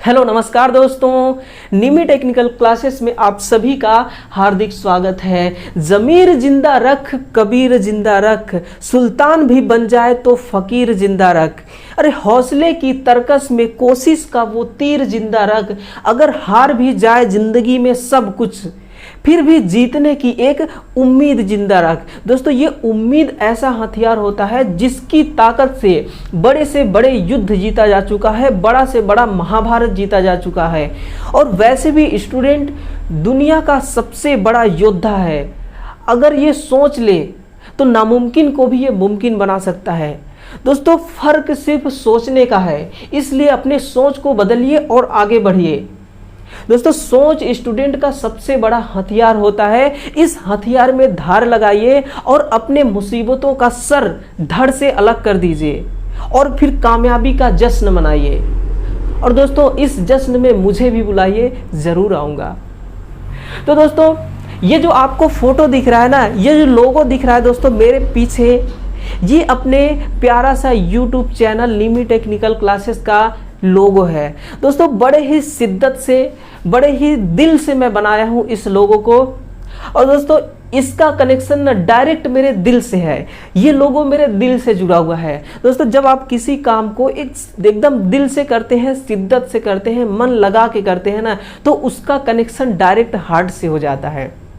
Hello नमस्कार दोस्तों, निमी technical classes में आप सभी का हार्दिक स्वागत है। ज़मीर जिंदा रख, कबीर जिंदा रख, सुल्तान भी बन जाए तो फकीर जिंदा रख। अरे हौसले की तरकस में कोशिश का वो तीर जिंदा रख। अगर हार भी जाए जिंदगी में सब कुछ, फिर भी जीतने की एक उम्मीद जिंदा रख। दोस्तों, ये उम्मीद ऐसा हथियार होता है जिसकी ताकत से बड़े युद्ध जीता जा चुका है, बड़ा से बड़ा महाभारत जीता जा चुका है। और वैसे भी स्टूडेंट दुनिया का सबसे बड़ा योद्धा है। अगर ये सोच ले तो नामुमकिन को भी ये मुमकिन बना सकता है। दोस्तों, फर्क सिर्फ सोचने का है, इसलिए अपने सोच को बदलिए और आगे बढ़िए। दोस्तों, सोच स्टूडेंट का सबसे बड़ा हथियार होता है। इस हथियार में धार लगाइए और अपने मुसीबतों का सर धड़ से अलग कर दीजिए और फिर कामयाबी का जश्न मनाइए। और दोस्तों, इस जश्न में मुझे भी बुलाइए, जरूर आऊंगा। तो दोस्तों, ये जो आपको फोटो दिख रहा है ना, ये जो लोगो दिख रहा है दोस्तों मेरे पीछे, ये अपने प्यारा सा यूट्यूब चैनल निमी टेक्निकल क्लासेस का लोगो है। दोस्तों, बड़े ही शिद्दत से, बड़े ही दिल से मैं बनाया हूं इस लोगो को। और दोस्तों, इसका कनेक्शन ना डायरेक्ट मेरे दिल से है। ये लोगो मेरे दिल से जुड़ा हुआ है। दोस्तों, जब आप किसी काम को एकदम दिल से करते हैं, शिद्दत से करते हैं, मन लगा के करते हैं ना, तो उसका कनेक्शन डायरेक्ट हार्ट से हो जाता है।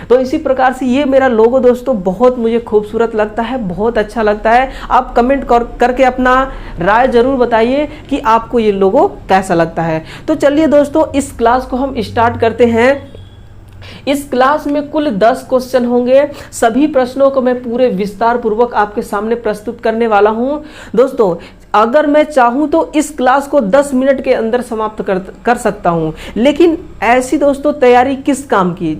तो इसी प्रकार से ये मेरा लोगो दोस्तों बहुत मुझे खूबसूरत लगता है, बहुत अच्छा लगता है। आप कमेंट करके अपना राय जरूर बताइए कि आपको ये लोगो कैसा लगता है। तो चलिए दोस्तों, इस क्लास को हम स्टार्ट करते हैं। इस क्लास में कुल 10 क्वेश्चन होंगे। सभी प्रश्नों को मैं पूरे विस्तार पूर्वक आपके सामने प्रस्तुत करने वाला हूं। दोस्तों, अगर मैं चाहूं तो इस क्लास को 10 मिनट के अंदर समाप्त कर सकता हूं, लेकिन ऐसी दोस्तों तैयारी किस काम की,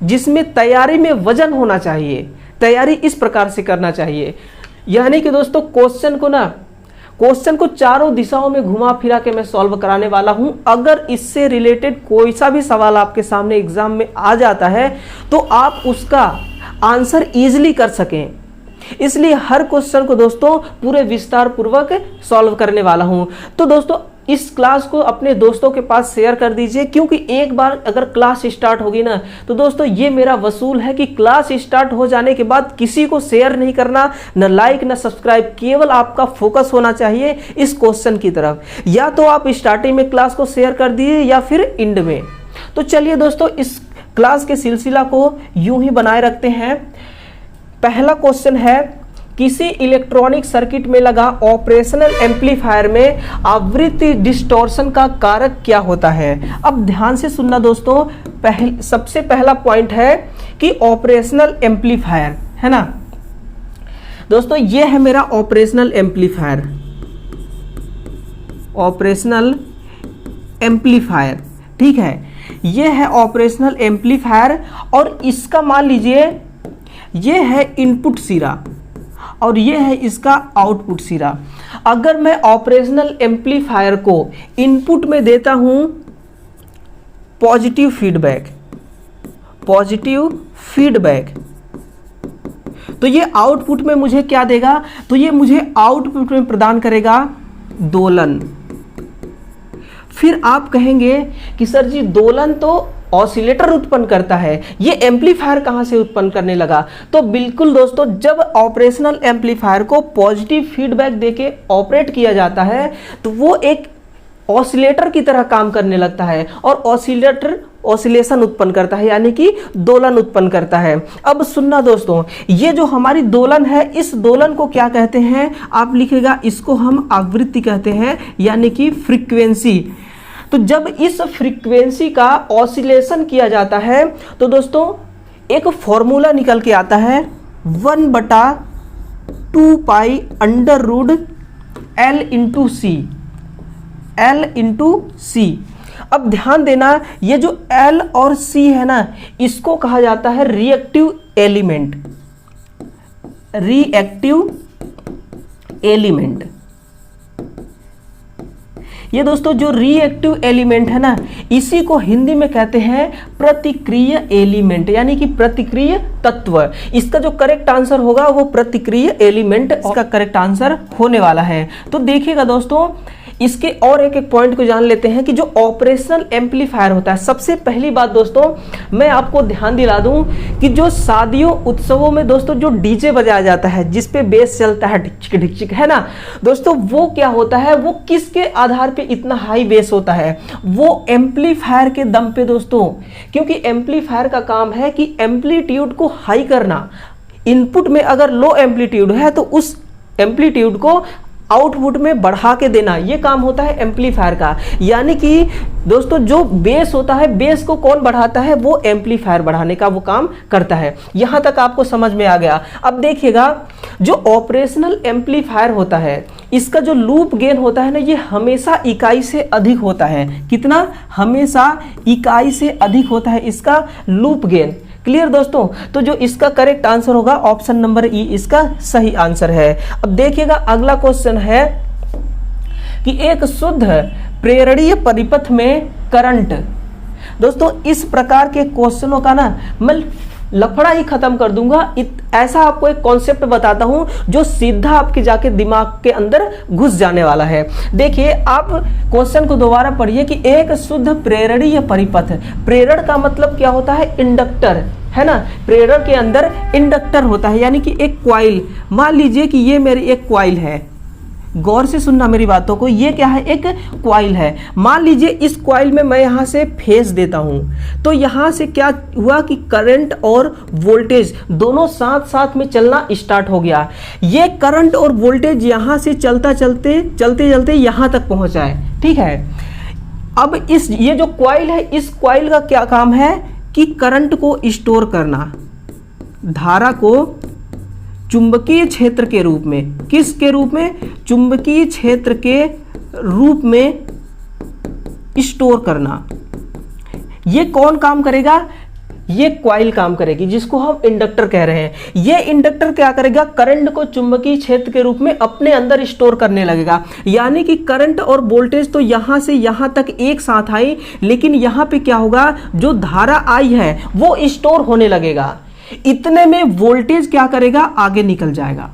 जिसमें तैयारी में वजन होना चाहिए। तैयारी इस प्रकार से करना चाहिए, यानी कि दोस्तों क्वेश्चन को चारों दिशाओं में घुमा फिरा के मैं सॉल्व कराने वाला हूं। अगर इससे रिलेटेड कोई सा भी सवाल आपके सामने एग्जाम में आ जाता है तो आप उसका आंसर इजीली कर सकें, इसलिए हर क्वेश्चन को दोस्तों पूरे विस्तार पूर्वक सॉल्व करने वाला हूं। तो दोस्तों, इस क्लास को अपने दोस्तों के पास शेयर कर दीजिए, क्योंकि एक बार अगर क्लास स्टार्ट होगी ना, तो दोस्तों ये मेरा वसूल है कि क्लास स्टार्ट हो जाने के बाद किसी को शेयर नहीं करना, न लाइक न सब्सक्राइब। केवल आपका फोकस होना चाहिए इस क्वेश्चन की तरफ। या तो आप स्टार्टिंग में क्लास को शेयर कर दिए या फिर एंड में। तो चलिए दोस्तों, इस क्लास के सिलसिला को यूं ही बनाए रखते हैं। पहला क्वेश्चन है, किसी इलेक्ट्रॉनिक सर्किट में लगा ऑपरेशनल एम्पलीफायर में आवृत्ति डिस्टॉर्शन का कारक क्या होता है। अब ध्यान से सुनना दोस्तों, सबसे पहला पॉइंट है कि ऑपरेशनल एम्पलीफायर है ना। दोस्तों, ये है मेरा ऑपरेशनल एम्पलीफायर, ऑपरेशनल एम्पलीफायर, ठीक है। ये है ऑपरेशनल एम्पलीफायर और इसका मान लीजिए ये है इनपुट सिरा और ये है इसका आउटपुट सिरा। अगर मैं ऑपरेशनल एम्पलीफायर को इनपुट में देता हूं पॉजिटिव फीडबैक, तो ये आउटपुट में मुझे क्या देगा, तो ये मुझे आउटपुट में प्रदान करेगा दोलन। फिर आप कहेंगे कि सर जी दोलन तो ऑसिलेटर उत्पन्न करता है, ये एम्पलीफायर कहां से उत्पन्न करने लगा। तो बिल्कुल दोस्तों, जब ऑपरेशनल एम्पलीफायर को पॉजिटिव फीडबैक देके ऑपरेट किया जाता है तो वो एक ऑसिलेटर की तरह काम करने लगता है और ऑसिलेटर ऑसिलेशन उत्पन्न करता है, यानी कि दोलन उत्पन्न करता है। अब सुनना दोस्तों, ये जो हमारी दोलन है, इस दोलन को क्या कहते हैं, आप लिखेगा इसको हम आवृत्ति कहते हैं, यानी कि फ्रीक्वेंसी। तो जब इस फ्रीक्वेंसी का ऑसिलेशन किया जाता है तो दोस्तों एक फॉर्मूला निकल के आता है 1/2 pi under root L into C. अब ध्यान देना, ये जो L और C है ना, इसको कहा जाता है रिएक्टिव एलिमेंट। ये दोस्तों जो रिएक्टिव एलिमेंट है ना, इसी को हिंदी में कहते हैं प्रतिक्रिय एलिमेंट, यानी कि प्रतिक्रिय तत्व। इसका जो करेक्ट आंसर होगा वो प्रतिक्रिय एलिमेंट इसका करेक्ट आंसर होने वाला है। तो देखिएगा दोस्तों, इसके और एक एक पॉइंट को जान लेते हैं कि जो ऑपरेशनल एम्पलीफायर होता है, सबसे पहली बात दोस्तों मैं आपको ध्यान दिला दूं कि जो शादियों उत्सवों में दोस्तों जो डीजे बजाया जाता है जिस पे बेस चलता है ढिकचिक ढिकचिक, है ना दोस्तों, वो क्या होता है, वो किसके आधार पे इतना हाई बेस होता है, वो एम्पलीफायर के दम पे दोस्तों। क्योंकि एम्पलीफायर का काम है कि एम्पलीट्यूड को हाई करना। इनपुट में अगर लो एम्पलीट्यूड है तो उस एम्पलीट्यूड को आउटपुट में बढ़ा के देना, ये काम होता है एम्पलीफायर का। यानी कि दोस्तों जो बेस होता है, बेस को कौन बढ़ाता है, वो एम्पलीफायर बढ़ाने का वो काम करता है। यहां तक आपको समझ में आ गया। अब देखिएगा जो ऑपरेशनल एम्पलीफायर होता है इसका जो लूप गेन होता है ना, ये हमेशा इकाई से अधिक होता है। कितना? हमेशा इकाई से अधिक होता है इसका लूप गेन। क्लियर दोस्तों? तो जो इसका करेक्ट आंसर होगा ऑप्शन नंबर ई इसका सही आंसर है। अब देखिएगा अगला क्वेश्चन है कि एक शुद्ध प्रेरणीय परिपथ में करंट। दोस्तों इस प्रकार के क्वेश्चनों का ना मैं लफड़ा ही खत्म कर दूंगा। ऐसा आपको एक कॉन्सेप्ट बताता हूं जो सीधा आपके जाके दिमाग के अंदर घुस जाने वाला है। देखिए आप क्वेश्चन को दोबारा पढ़िए कि एक शुद्ध प्रेरणीय परिपथ, प्रेरण का मतलब क्या होता है, इंडक्टर, है ना। प्रेरण के अंदर इंडक्टर होता है, यानी कि एक क्वाइल। मान लीजिए कि ये मेरी एक क्वाइल है, गौर से सुनना मेरी बातों को, ये क्या है, एक क्वाइल है। मान लीजिए इस क्वाइल में मैं यहां से फेस देता हूं तो यहां से क्या हुआ कि करंट और वोल्टेज दोनों साथ साथ में चलना स्टार्ट हो गया। ये करंट और वोल्टेज यहां से चलते चलते यहां तक पहुंचा है, ठीक है। अब ये जो क्वाइल है, इस क्वाइल का क्या काम है कि करंट को स्टोर करना, धारा को चुंबकीय क्षेत्र के रूप में, किसके रूप में, चुंबकीय क्षेत्र के रूप में स्टोर करना। ये कौन काम करेगा, ये क्वाइल काम करेगी जिसको हम इंडक्टर कह रहे हैं। ये इंडक्टर क्या करेगा, करंट को चुंबकीय क्षेत्र के रूप में अपने अंदर स्टोर करने लगेगा। यानी कि करंट और वोल्टेज तो यहां से यहां तक एक साथ आई, लेकिन यहां पे क्या होगा, जो धारा आई है वो स्टोर होने लगेगा। इतने में वोल्टेज क्या करेगा, आगे निकल जाएगा,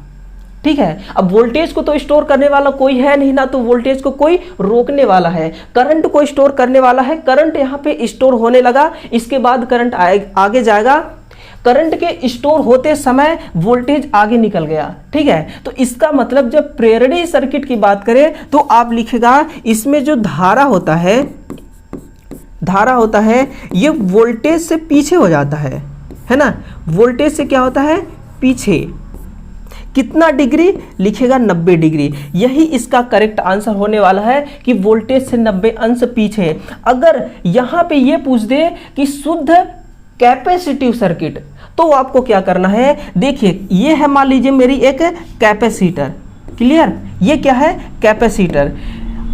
ठीक है। अब वोल्टेज को तो स्टोर करने वाला कोई है नहीं ना, तो वोल्टेज को कोई रोकने वाला है, करंट को स्टोर करने वाला है। करंट यहां पे स्टोर होने लगा, इसके बाद करंट आगे जाएगा। करंट के स्टोर होते समय वोल्टेज आगे निकल गया, ठीक है। तो इसका मतलब जब प्रेरणीय सर्किट की बात करें तो आप लिखेगा इसमें जो धारा होता है ये वोल्टेज से पीछे हो जाता है ना। वोल्टेज से क्या होता है, पीछे। कितना डिग्री लिखेगा, 90 डिग्री। यही इसका करेक्ट आंसर होने वाला है कि वोल्टेज से 90 अंश पीछे। अगर यहां पे ये पूछ दे कि शुद्ध कैपेसिटिव सर्किट, तो आपको क्या करना है, देखिए ये है मान लीजिए मेरी एक कैपेसिटर, क्लियर, ये क्या है, कैपेसिटर।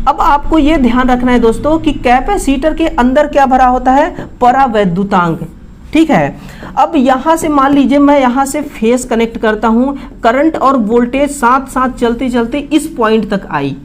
अब आपको ये ध्यान रखना है दोस्तों कि कैपेसिटर के अंदर क्या भरा होता है, परावैद्युतांक, ठीक है। अब यहां से मान लीजिए मैं यहां से फेस कनेक्ट करता हूं, करंट और वोल्टेज साथ साथ चलते चलते इस पॉइंट तक आई।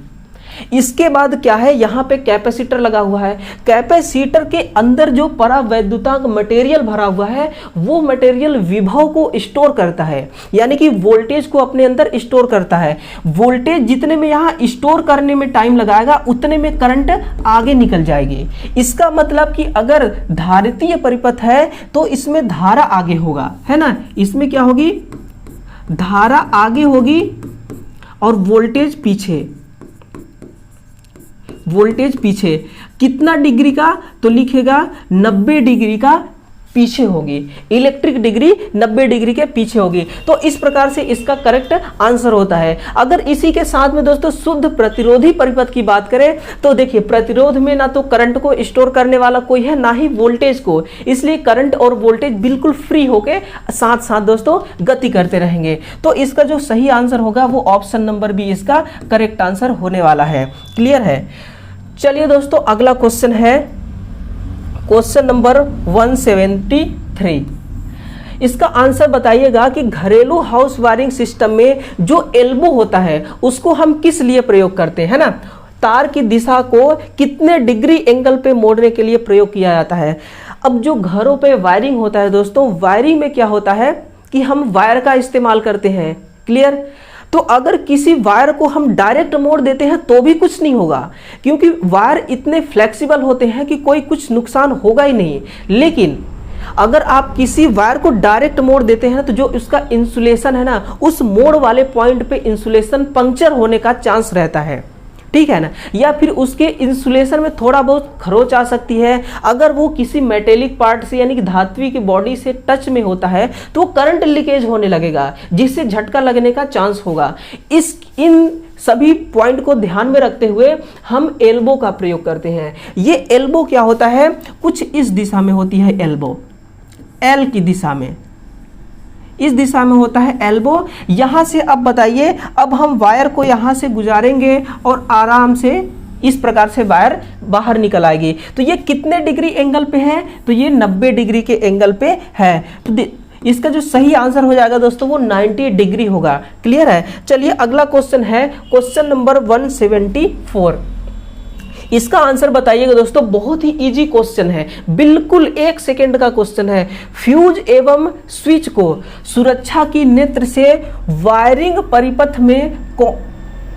इसके बाद क्या है, यहां पे कैपेसिटर लगा हुआ है। कैपेसिटर के अंदर जो परावैद्युतांक मटेरियल भरा हुआ है वो मटेरियल विभव को स्टोर करता है, यानी कि वोल्टेज को अपने अंदर स्टोर करता है। वोल्टेज जितने में यहां स्टोर करने में टाइम लगाएगा उतने में करंट आगे निकल जाएगी। इसका मतलब कि अगर धारितीय परिपथ है तो इसमें धारा आगे होगा, है ना। इसमें क्या होगी, धारा आगे होगी और वोल्टेज पीछे। वोल्टेज पीछे कितना डिग्री का, तो लिखेगा 90 डिग्री का पीछे होगी। इलेक्ट्रिक डिग्री 90 डिग्री के पीछे होगी। तो इस प्रकार से इसका करेक्ट आंसर होता है। अगर इसी के साथ में दोस्तों शुद्ध प्रतिरोधी परिपथ की बात करें तो देखिए प्रतिरोध में ना तो करंट को स्टोर करने वाला कोई है ना ही वोल्टेज को, इसलिए करंट और वोल्टेज बिल्कुल फ्री होके साथ साथ दोस्तों गति करते रहेंगे। तो इसका जो सही आंसर होगा वो ऑप्शन नंबर बी इसका करेक्ट आंसर होने वाला है। क्लियर है। चलिए दोस्तों अगला क्वेश्चन है क्वेश्चन नंबर 173। इसका आंसर बताइएगा कि घरेलू हाउस वायरिंग सिस्टम में जो एल्बो होता है उसको हम किस लिए प्रयोग करते हैं, ना। तार की दिशा को कितने डिग्री एंगल पे मोड़ने के लिए प्रयोग किया जाता है। अब जो घरों पे वायरिंग होता है दोस्तों, वायरिंग में क्या होता है कि हम वायर का इस्तेमाल करते हैं, क्लियर। तो अगर किसी वायर को हम डायरेक्ट मोड़ देते हैं तो भी कुछ नहीं होगा, क्योंकि वायर इतने फ्लेक्सिबल होते हैं कि कोई कुछ नुकसान होगा ही नहीं। लेकिन अगर आप किसी वायर को डायरेक्ट मोड़ देते हैं तो जो उसका इंसुलेशन है ना, उस मोड़ वाले पॉइंट पे इंसुलेशन पंक्चर होने का चांस रहता है, ठीक है ना, या फिर उसके इंसुलेशन में थोड़ा बहुत खरोच आ सकती है। अगर वो किसी मेटेलिक पार्ट से यानी कि धात्विक की बॉडी से टच में होता है तो करंट लीकेज होने लगेगा, जिससे झटका लगने का चांस होगा। इन सभी पॉइंट को ध्यान में रखते हुए हम एल्बो का प्रयोग करते हैं। ये एल्बो क्या होता है, कुछ इस दिशा में होती है एल्बो, एल की दिशा में, इस दिशा में होता है एल्बो। यहां से अब बताइए, अब हम वायर को यहां से गुजारेंगे और आराम से इस प्रकार से वायर बाहर निकल आएगी। तो ये कितने डिग्री एंगल पे है, तो ये 90 डिग्री के एंगल पे है। तो इसका जो सही आंसर हो जाएगा दोस्तों वो 90 डिग्री होगा। क्लियर है। चलिए अगला क्वेश्चन है क्वेश्चन नंबर 174। इसका आंसर बताइएगा दोस्तों, बहुत ही इजी क्वेश्चन है, बिल्कुल 1 सेकेंड का क्वेश्चन है। फ्यूज एवं स्विच को सुरक्षा की नेत्र से वायरिंग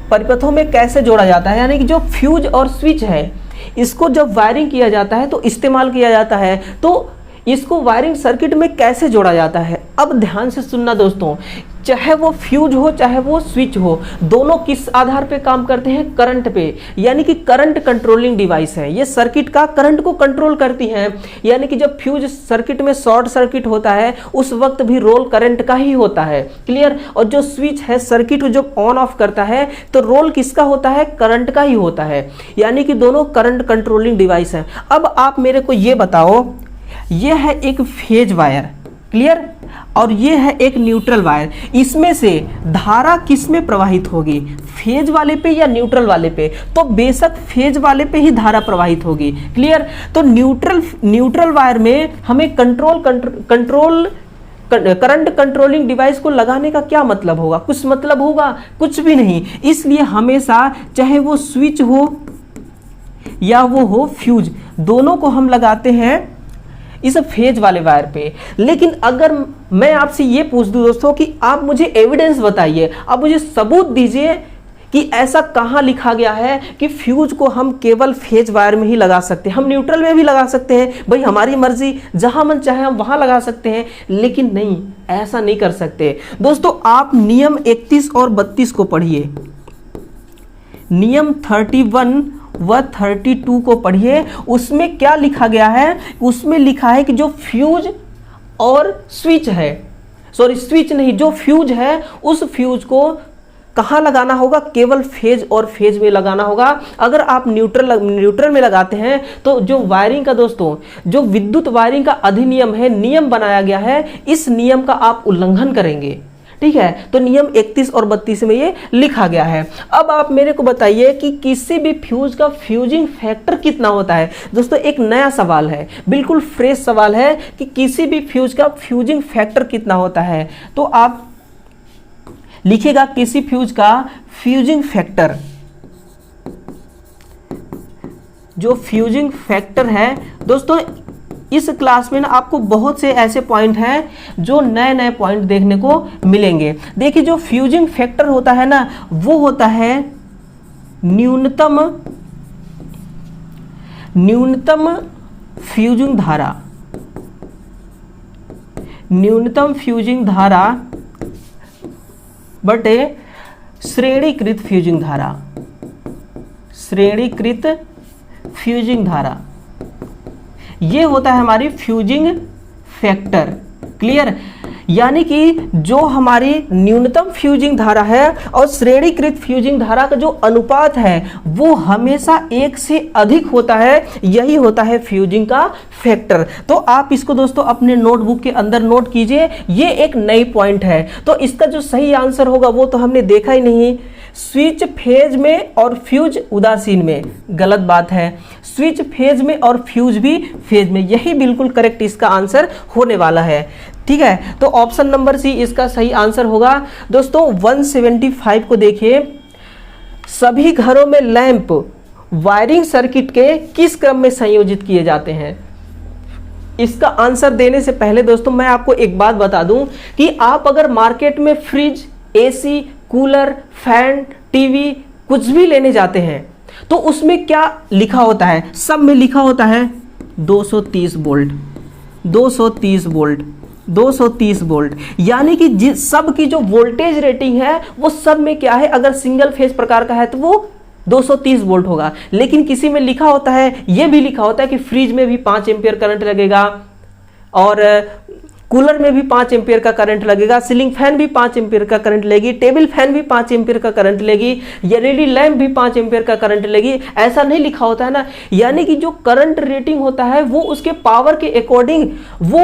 परिपथों में कैसे जोड़ा जाता है। यानी कि जो फ्यूज और स्विच है इसको जब वायरिंग किया जाता है तो इस्तेमाल किया जाता है, तो इसको वायरिंग सर्किट में कैसे जोड़ा जाता है। अब ध्यान से सुनना दोस्तों, चाहे वो फ्यूज हो चाहे वो स्विच हो, दोनों किस आधार पे काम करते हैं, करंट पे, यानी कि करंट कंट्रोलिंग डिवाइस है। ये सर्किट का करंट को कंट्रोल करती हैं। यानी कि जब फ्यूज सर्किट में शॉर्ट सर्किट होता है उस वक्त भी रोल करंट का ही होता है। क्लियर। और जो स्विच है सर्किट जब ऑन ऑफ करता है तो रोल किसका होता है, करंट का ही होता है। यानी कि दोनों करंट कंट्रोलिंग डिवाइस है। अब आप मेरे को ये बताओ, ये है एक फेज वायर, क्लियर, और ये है एक न्यूट्रल वायर। इसमें से धारा किस में प्रवाहित होगी, फेज वाले पे या न्यूट्रल वाले पे। तो बेशक फेज वाले पे ही धारा प्रवाहित होगी। क्लियर। तो न्यूट्रल वायर में हमें करंट कंट्रोलिंग डिवाइस को लगाने का क्या मतलब होगा, कुछ मतलब होगा, कुछ भी नहीं। इसलिए हमेशा चाहे वो स्विच हो या वो हो फ्यूज, दोनों को हम लगाते हैं इस फेज वाले वायर पे। लेकिन अगर मैं आपसे ये पूछ दूं दोस्तों कि आप मुझे एविडेंस बताइए, आप मुझे सबूत दीजिए कि ऐसा कहां लिखा गया है कि फ्यूज को हम केवल फेज वायर में ही लगा सकते हैं, हम न्यूट्रल में भी लगा सकते हैं, भाई हमारी मर्जी, जहां मन चाहे हम वहां लगा सकते हैं। लेकिन नहीं, ऐसा नहीं कर सकते दोस्तों। आप नियम 31 और 32 को पढ़िए, नियम 31 व 32 को पढ़िए। उसमें क्या लिखा गया है, उसमें लिखा है कि जो फ्यूज और स्विच है, सॉरी स्विच नहीं, जो फ्यूज है उस फ्यूज को कहाँ लगाना होगा, केवल फेज और फेज में लगाना होगा। अगर आप न्यूट्रल में लगाते हैं तो जो वायरिंग का दोस्तों, जो विद्युत वायरिंग का अधिनियम है, नियम बनाया गया है, इस नियम का आप उल्लंघन करेंगे। ठीक है। तो नियम 31 और 32 में ये लिखा गया है। अब आप मेरे को बताइए कि किसी भी फ्यूज का फ्यूजिंग फैक्टर कितना होता है। दोस्तों एक नया सवाल है, बिल्कुल फ्रेश सवाल है कि किसी भी फ्यूज का फ्यूजिंग फैक्टर कितना होता है। तो आप लिखिएगा किसी फ्यूज का फ्यूजिंग फैक्टर, जो फ्यूजिंग फैक्टर है दोस्तों। इस क्लास में ना आपको बहुत से ऐसे पॉइंट हैं जो नए नए पॉइंट देखने को मिलेंगे। देखिए जो फ्यूजिंग फैक्टर होता है ना, वो होता है न्यूनतम फ्यूजिंग धारा, न्यूनतम फ्यूजिंग धारा बटे श्रेणीकृत फ्यूजिंग धारा, श्रेणीकृत फ्यूजिंग धारा, ये होता है हमारी फ्यूजिंग फैक्टर। क्लियर। यानी कि जो हमारी न्यूनतम फ्यूजिंग धारा है और श्रेणीकृत फ्यूजिंग धारा का जो अनुपात है वो हमेशा 1 से अधिक होता है, यही होता है फ्यूजिंग का फैक्टर। तो आप इसको दोस्तों अपने नोटबुक के अंदर नोट कीजिए, ये एक नई पॉइंट है। तो इसका जो सही आंसर होगा वो तो हमने देखा ही नहीं, स्विच फेज में और फ्यूज उदासीन में, गलत बात है। स्विच फेज में और फ्यूज भी फेज में, यही बिल्कुल करेक्ट इसका आंसर होने वाला है। ठीक है। तो ऑप्शन नंबर सी इसका सही आंसर होगा। दोस्तों 175 को देखिए, सभी घरों में लैंप वायरिंग सर्किट के किस क्रम में संयोजित किए जाते हैं। इसका आंसर देने से पहले दोस्तों मैं आपको एक बात बता दूं कि आप अगर मार्केट में fridge, AC, cooler, fan, TV कुछ भी लेने जाते हैं तो उसमें क्या लिखा होता है? सब में लिखा होता है 230 वोल्ट, 230 वोल्ट, 230 वोल्ट। यानी कि सब की जो वोल्टेज रेटिंग है वो सब में क्या है, अगर सिंगल फेज प्रकार का है तो वो 230 वोल्ट होगा। लेकिन किसी में लिखा होता है, ये भी लिखा होता है कि फ्रिज में भी 5 एम्पियर करंट लगेगा और कूलर में भी 5 एम्पियर का करंट लगेगा, सीलिंग फैन भी 5 एम्पियर का करंट लेगी, टेबल फैन भी 5 एम्पियर का करंट लेगी, एलईडी लैंप भी 5 एम्पियर का करंट लेगी। ऐसा नहीं लिखा होता है ना। यानी कि जो करंट रेटिंग होता है वो उसके पावर के अकॉर्डिंग वो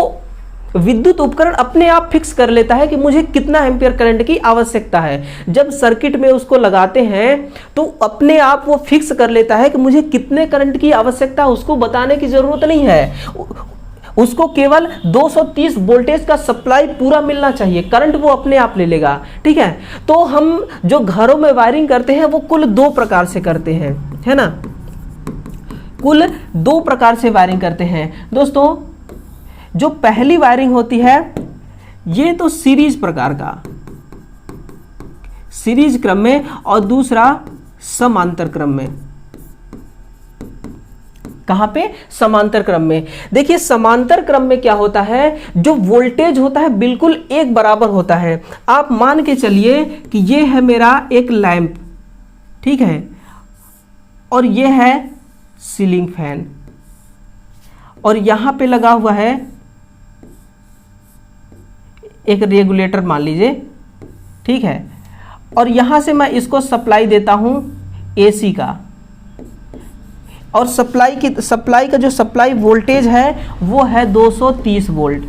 विद्युत उपकरण अपने आप फिक्स कर लेता है कि मुझे कितना एम्पियर करंट की आवश्यकता है। जब सर्किट में उसको लगाते हैं तो अपने आप वो फिक्स कर लेता है कि मुझे कितने करंट की आवश्यकता है, उसको बताने की जरूरत नहीं है। उसको केवल 230 वोल्टेज का सप्लाई पूरा मिलना चाहिए, करंट वो अपने आप ले लेगा। ठीक है, तो हम जो घरों में वायरिंग करते हैं वो कुल 2 प्रकार से करते हैं, है ना। कुल 2 प्रकार से वायरिंग करते हैं दोस्तों। जो पहली वायरिंग होती है ये तो सीरीज प्रकार का, सीरीज क्रम में, और दूसरा समांतर क्रम में। कहां पे? समांतर क्रम में। देखिए समांतर क्रम में क्या होता है, जो वोल्टेज होता है बिल्कुल एक बराबर होता है। आप मान के चलिए कि ये है मेरा एक लैंप, ठीक है, और ये है सीलिंग फैन, और यहां पे लगा हुआ है एक रेगुलेटर मान लीजिए, ठीक है, और यहां से मैं इसको सप्लाई देता हूं एसी का, और सप्लाई का जो सप्लाई वोल्टेज है वो है 230 वोल्ट।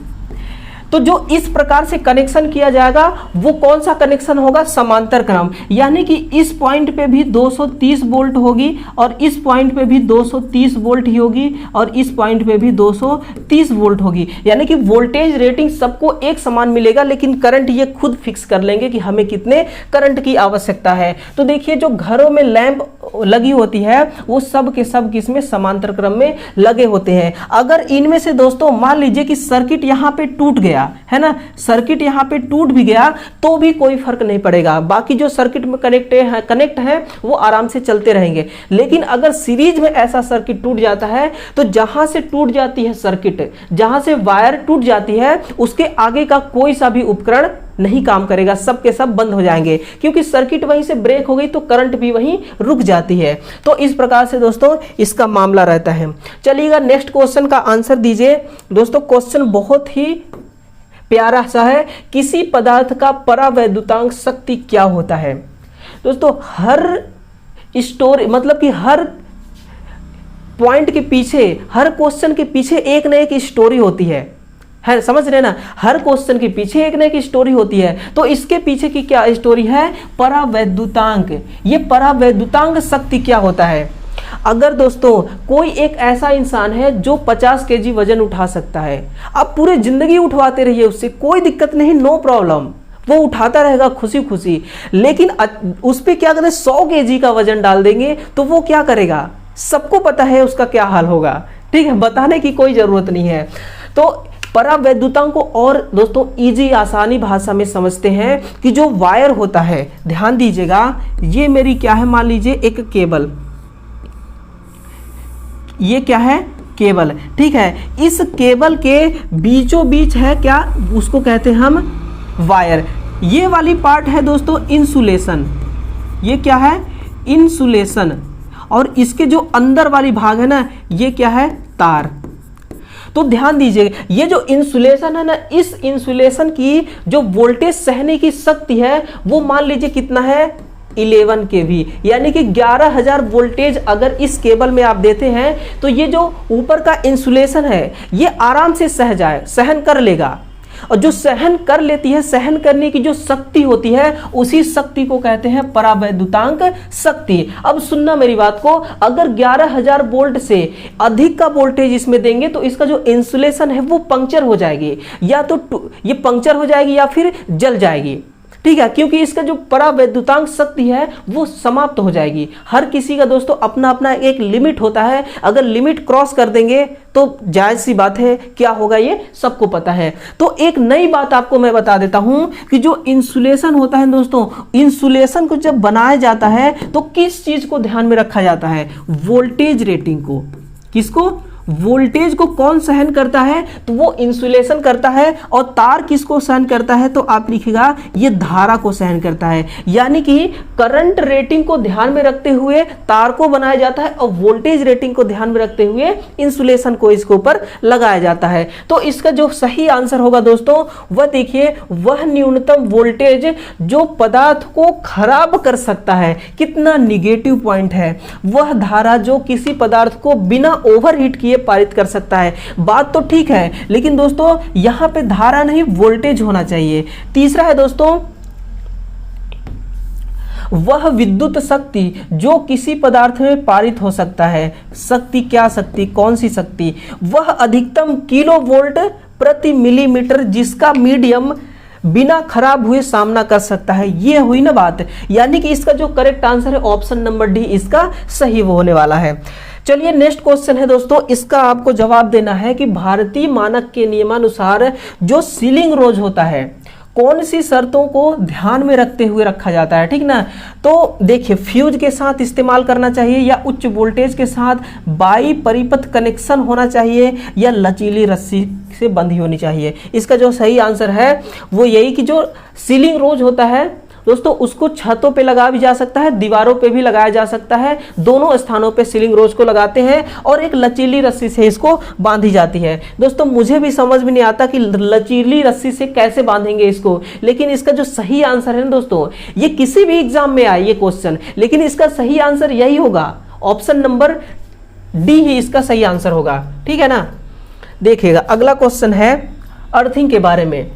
तो जो इस प्रकार से कनेक्शन किया जाएगा वो कौन सा कनेक्शन होगा? समांतर क्रम। यानी कि इस पॉइंट पे भी 230 वोल्ट होगी और इस पॉइंट पे भी 230 वोल्ट ही होगी और इस पॉइंट पे भी 230 वोल्ट होगी। यानी कि वोल्टेज रेटिंग सबको एक समान मिलेगा, लेकिन करंट ये खुद फिक्स कर लेंगे कि हमें कितने करंट की आवश्यकता है। तो देखिए जो घरों में लैंप लगी होती है वो सब के सब किसमें? समांतर क्रम में लगे होते हैं। अगर इनमें से दोस्तों मान लीजिए कि सर्किट यहां पे टूट गया, है ना, सर्किट यहां पे टूट भी गया तो भी कोई फर्क नहीं पड़ेगा, बाकी जो सर्किट में कनेक्ट है वो आराम से चलते रहेंगे। लेकिन अगर सीरीज में ऐसा सर्किट टूट जाता है तो जहां से टूट जाती है सर्किट, जहां से वायर टूट जाती है, उसके आगे का कोई सा भी उपकरण नहीं काम करेगा, सब के सब बंद हो जाएंगे, क्योंकि सर्किट वहीं से ब्रेक हो गई तो करंट भी वहीं रुक जाती है। तो इस प्रकार से दोस्तों इसका मामला रहता है। चलिएगा नेक्स्ट क्वेश्चन का आंसर दीजिए दोस्तों। क्वेश्चन बहुत ही प्यारा सा है। किसी पदार्थ का परावैद्युतांक शक्ति क्या होता है? दोस्तों हर स्टोरी मतलब कि हर पॉइंट के पीछे, हर क्वेश्चन के पीछे एक न एक स्टोरी होती है, समझ रहे ना। हर क्वेश्चन के पीछे एक न एक स्टोरी होती है। तो इसके पीछे की क्या स्टोरी है? परावैद्युतांक। ये परावैद्युतांक शक्ति क्या होता है? अगर दोस्तों कोई एक ऐसा इंसान है जो 50 केजी वजन उठा सकता है, आप पूरे जिंदगी उठवाते रहिए उससे, कोई दिक्कत नहीं, नो प्रॉब्लम, वो उठाता रहेगा खुशी खुशी। लेकिन उस पे क्या कहते हैं 100 केजी का वजन डाल देंगे तो वो क्या करेगा? सबको पता है उसका क्या हाल होगा। ठीक है, बताने की कोई जरूरत नहीं है। तो परावैद्युतांक को और दोस्तों इजी आसानी भाषा में समझते हैं कि जो वायर होता है, ध्यान दीजिएगा, ये मेरी क्या है, मान लीजिए एक केबल, ये क्या है? केबल, ठीक है। इस केबल के बीचों बीच है क्या? उसको कहते हैं हम वायर। ये वाली पार्ट है दोस्तों इंसुलेशन, ये क्या है? इंसुलेशन। और इसके जो अंदर वाली भाग है ना, ये क्या है? तार। तो ध्यान दीजिएगा, ये जो इंसुलेशन है ना, इस इंसुलेशन की जो वोल्टेज सहने की शक्ति है वो मान लीजिए कितना है? 11 kV, यानी कि 11,000 वोल्टेज अगर इस केबल में आप देते हैं तो ये जो ऊपर का इंसुलेशन है ये आराम से सहन कर लेगा। और जो सहन कर लेती है, सहन करने की जो शक्ति होती है, उसी शक्ति को कहते हैं परावैद्युतांक शक्ति। अब सुनना मेरी बात को, अगर 11,000 वोल्ट से अधिक का वोल्टेज इसमें देंगे तो इसका जो इंसुलेशन है वो पंक्चर हो जाएगी, या तो ये पंक्चर हो जाएगी या फिर जल जाएगी। ठीक है, क्योंकि इसका जो परावैद्युतांक शक्ति है वो समाप्त हो जाएगी। हर किसी का दोस्तों अपना अपना एक लिमिट होता है, अगर लिमिट क्रॉस कर देंगे तो जायज सी बात है क्या होगा ये सबको पता है। तो एक नई बात आपको मैं बता देता हूं कि जो इंसुलेशन होता है दोस्तों, इंसुलेशन को जब बनाया जाता है तो किस चीज को ध्यान में रखा जाता है? वोल्टेज रेटिंग को। किसको? वोल्टेज को कौन सहन करता है? तो वो इंसुलेशन करता है। और तार किसको सहन करता है? तो आप लिखिएगा ये धारा को सहन करता है। यानी कि करंट रेटिंग को ध्यान में रखते हुए तार को बनाया जाता है और वोल्टेज रेटिंग को ध्यान में रखते हुए इंसुलेशन को इसके ऊपर लगाया जाता है। तो इसका जो सही आंसर होगा दोस्तों वह देखिए, वह न्यूनतम वोल्टेज जो पदार्थ को खराब कर सकता है। कितना निगेटिव पॉइंट है। वह धारा जो किसी पदार्थ को बिना ओवरहीट किए पारित कर सकता है। बात तो ठीक है, लेकिन दोस्तों यहां पे धारा नहीं वोल्टेज होना चाहिए। तीसरा है दोस्तों, वह विद्युत शक्ति जो किसी पदार्थ में पारित हो सकता है। शक्ति क्या शक्ति? कौन सी शक्ति? वह अधिकतम किलो वोल्ट प्रति मिलीमीटर जिसका मीडियम बिना खराब हुए सामना कर सकता है। ये हुई ना बात। यानी कि इसका जो करेक्ट आंसर है ऑप्शन नंबर डी इसका सही वो होने वाला है। चलिए नेक्स्ट क्वेश्चन है दोस्तों, इसका आपको जवाब देना है कि भारतीय मानक के नियमानुसार जो सीलिंग रोज होता है कौन सी शर्तों को ध्यान में रखते हुए रखा जाता है, ठीक ना। तो देखिए, फ्यूज के साथ इस्तेमाल करना चाहिए या उच्च वोल्टेज के साथ बाई परिपथ कनेक्शन होना चाहिए या लचीली रस्सी से बंधी होनी चाहिए। इसका जो सही आंसर है वो यही कि जो सीलिंग रोज होता है दोस्तों उसको छतों पे लगा भी जा सकता है, दीवारों पे भी लगाया जा सकता है। दोनों स्थानों पे सीलिंग रोज को लगाते हैं और एक लचीली रस्सी से इसको बांधी जाती है। दोस्तों मुझे भी समझ में नहीं आता कि लचीली रस्सी से कैसे बांधेंगे इसको, लेकिन इसका जो सही आंसर है ना दोस्तों, ये किसी भी एग्जाम में आए ये क्वेश्चन, लेकिन इसका सही आंसर यही होगा, ऑप्शन नंबर डी ही इसका सही आंसर होगा, ठीक है ना। देखिएगा अगला क्वेश्चन है अर्थिंग के बारे में।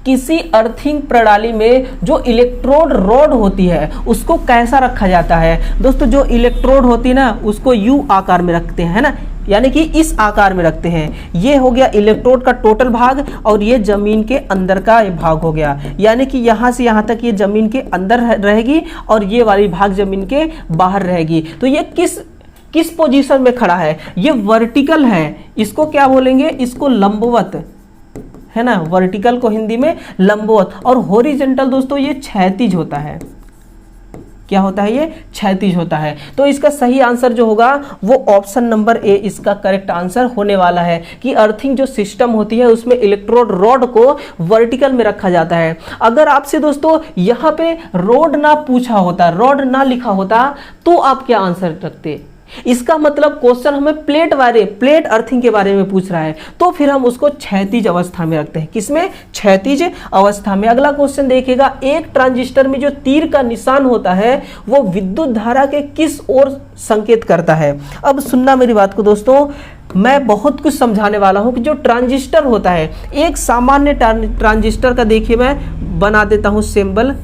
किसी अर्थिंग प्रणाली में जो इलेक्ट्रोड रॉड होती है उसको कैसा रखा जाता है? दोस्तों जो इलेक्ट्रोड होती है ना उसको यू आकार में रखते हैं, है ना, यानी कि इस आकार में रखते हैं। ये हो गया इलेक्ट्रोड का टोटल भाग और ये जमीन के अंदर का ये भाग हो गया, यानी कि यहां से यहां तक ये जमीन के अंदर रहेगी और ये वाली भाग जमीन के बाहर रहेगी। तो ये किस पोजीशन में खड़ा है? ये वर्टिकल है, इसको क्या बोलेंगे? इसको लंबवत, है ना। वर्टिकल को हिंदी में लंबवत, और हॉरिजॉन्टल दोस्तों ये क्षैतिज होता है। क्या होता है? ये क्षैतिज होता है। तो इसका सही आंसर जो होगा वो ऑप्शन नंबर ए इसका करेक्ट आंसर होने वाला है कि अर्थिंग जो सिस्टम होती है उसमें इलेक्ट्रोड रॉड को वर्टिकल में रखा जाता है। अगर आपसे दोस्तों यहाँ पे रोड ना पूछा होता, रॉड ना लिखा होता, तो आप क्या आंसर रखते? इसका मतलब क्वेश्चन हमें प्लेट अर्थिंग के बारे में पूछ रहा है, तो फिर हम उसको क्षैतिज अवस्था में रखते हैं। किसमें? क्षैतिज अवस्था में। अगला क्वेश्चन देखिएगा, एक ट्रांजिस्टर में जो तीर का निशान होता है वो विद्युत धारा के किस ओर संकेत करता है? अब सुनना मेरी बात को दोस्तों, मैं बहुत कुछ समझाने वाला हूं कि जो ट्रांजिस्टर होता है, एक सामान्य ट्रांजिस्टर का देखिए मैं बना देता हूं सिंबल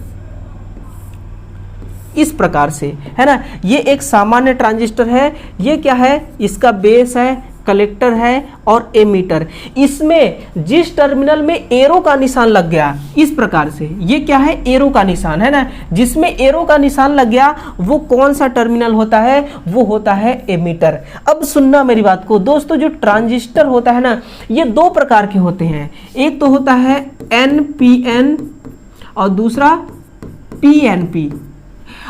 इस प्रकार से, है ना। ये एक सामान्य ट्रांजिस्टर है। ये क्या है? इसका बेस है, कलेक्टर है और एमीटर। इसमें जिस टर्मिनल में एरो का निशान लग गया इस प्रकार से, ये क्या है? एरो का निशान, है ना। जिसमें एरो का निशान लग गया वो कौन सा टर्मिनल होता है? वो होता है एमीटर। अब सुनना मेरी बात को दोस्तों, जो ट्रांजिस्टर होता है ना ये दो प्रकार के होते हैं। एक तो होता है NPN और दूसरा PNP।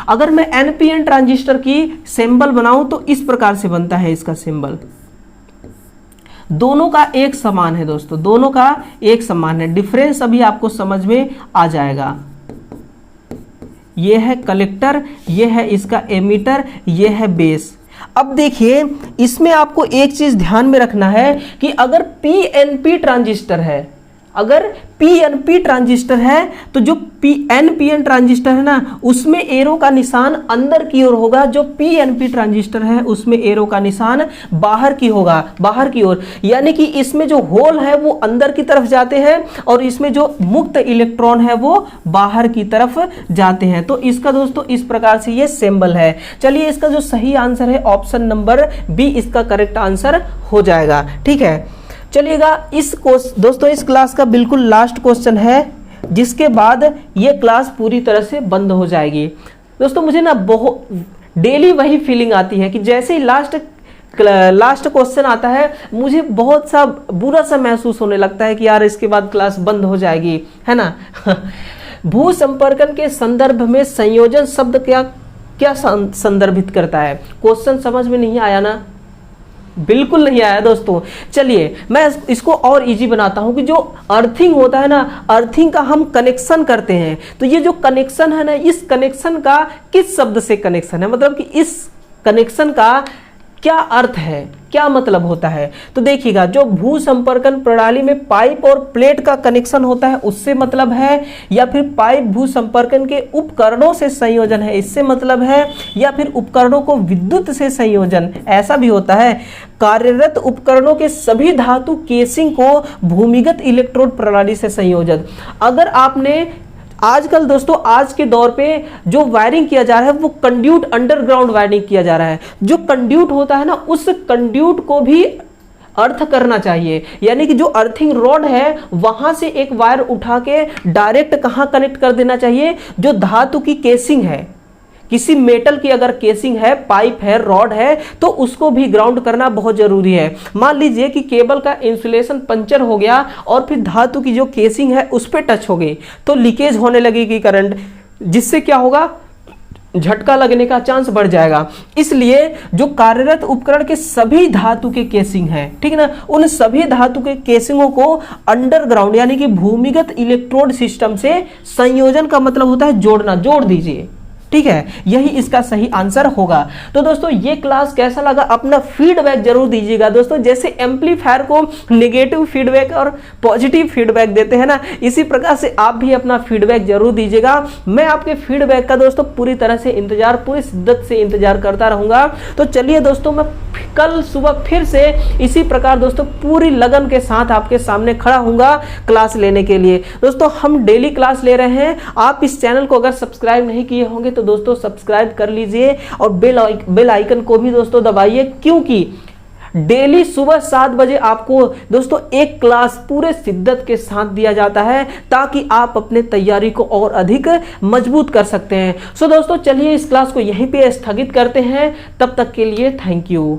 अगर मैं NPN ट्रांजिस्टर की सिंबल बनाऊं तो इस प्रकार से बनता है इसका सिंबल। दोनों का एक समान है दोस्तों, दोनों का एक समान है। डिफरेंस अभी आपको समझ में आ जाएगा। ये है कलेक्टर, ये है इसका एमीटर, ये है बेस। अब देखिए इसमें आपको एक चीज ध्यान में रखना है कि अगर PNP ट्रांजिस्टर है, अगर PNP ट्रांजिस्टर है तो जो NPN ट्रांजिस्टर है ना उसमें एरो का निशान अंदर की ओर होगा। जो PNP ट्रांजिस्टर है उसमें एरो का निशान बाहर की होगा, बाहर की ओर। यानी कि इसमें जो होल है वो अंदर की तरफ जाते हैं और इसमें जो मुक्त इलेक्ट्रॉन है वो बाहर की तरफ जाते हैं। तो इसका दोस्तों इस प्रकार से ये सिंबल है। चलिए इसका जो सही आंसर है ऑप्शन नंबर बी इसका करेक्ट आंसर हो जाएगा, ठीक है। चलिएगा दोस्तों इस क्लास का बिल्कुल लास्ट क्वेश्चन है जिसके बाद ये क्लास पूरी तरह से बंद हो जाएगी। दोस्तों मुझे ना बहुत डेली वही फीलिंग आती है कि जैसे ही लास्ट क्वेश्चन आता है मुझे बहुत सा बुरा सा महसूस होने लगता है कि यार इसके बाद क्लास बंद हो जाएगी, है ना। भू संपर्कन के संदर्भ में संयोजन शब्द क्या संदर्भित करता है? क्वेश्चन समझ में नहीं आया ना? बिल्कुल नहीं आया दोस्तों। चलिए मैं इसको और इजी बनाता हूं कि जो अर्थिंग होता है ना, अर्थिंग का हम कनेक्शन करते हैं, तो ये जो कनेक्शन है ना, इस कनेक्शन का किस शब्द से कनेक्शन है, मतलब कि इस कनेक्शन का क्या अर्थ है, क्या मतलब होता है? तो देखिएगा, जो भू संपर्कन प्रणाली में पाइप और प्लेट का कनेक्शन होता है उससे मतलब है, या फिर पाइप भू संपर्कन के उपकरणों से संयोजन है इससे मतलब है, या फिर उपकरणों को विद्युत से संयोजन ऐसा भी होता है। कार्यरत उपकरणों के सभी धातु केसिंग को भूमिगत इलेक्ट्रोड प्रणाली से संयोजन। अगर आपने आजकल दोस्तों आज के दौर पे जो वायरिंग किया जा रहा है वो कंड्यूट अंडरग्राउंड वायरिंग किया जा रहा है। जो कंड्यूट होता है ना, उस कंड्यूट को भी अर्थ करना चाहिए, यानी कि जो अर्थिंग रॉड है वहां से एक वायर उठा के डायरेक्ट कहां कनेक्ट कर देना चाहिए? जो धातु की केसिंग है, किसी मेटल की अगर केसिंग है, पाइप है, रॉड है, तो उसको भी ग्राउंड करना बहुत जरूरी है। मान लीजिए कि केबल का इंसुलेशन पंचर हो गया और फिर धातु की जो केसिंग है उस पर टच हो गई, तो लीकेज होने लगेगी करंट, जिससे क्या होगा? झटका लगने का चांस बढ़ जाएगा। इसलिए जो कार्यरत उपकरण के सभी धातु के केसिंग है, ठीक है ना, उन सभी धातु के केसिंगों को अंडरग्राउंड यानी कि भूमिगत इलेक्ट्रोड सिस्टम से संयोजन का मतलब होता है जोड़ना, जोड़ दीजिए, ठीक है। यही इसका सही आंसर होगा। तो दोस्तों ये क्लास कैसा लगा अपना फीडबैक जरूर दीजिएगा। दोस्तों जैसे एम्पलीफायर को नेगेटिव फीडबैक और पॉजिटिव फीडबैक देते हैं ना, इसी प्रकार से आप भी अपना फीडबैक जरूर दीजिएगा। मैं आपके फीडबैक का दोस्तों पूरी तरह से इंतजार, पूरी शिद्दत से इंतजार करता रहूंगा। तो चलिए दोस्तों, मैं कल सुबह फिर से इसी प्रकार दोस्तों पूरी लगन के साथ आपके सामने खड़ा हूंगा क्लास लेने के लिए। दोस्तों हम डेली क्लास ले रहे हैं। आप इस चैनल को अगर सब्सक्राइब नहीं किए होंगे तो दोस्तों सब्सक्राइब कर लीजिए और बेल आइकन को भी दोस्तों दबाइए, क्योंकि डेली सुबह 7 बजे आपको दोस्तों एक क्लास पूरे शिद्दत के साथ दिया जाता है, ताकि आप अपने तैयारी को और अधिक मजबूत कर सकते हैं। सो दोस्तों चलिए इस क्लास को यहीं पे स्थगित करते हैं। तब तक के लिए थैंक यू।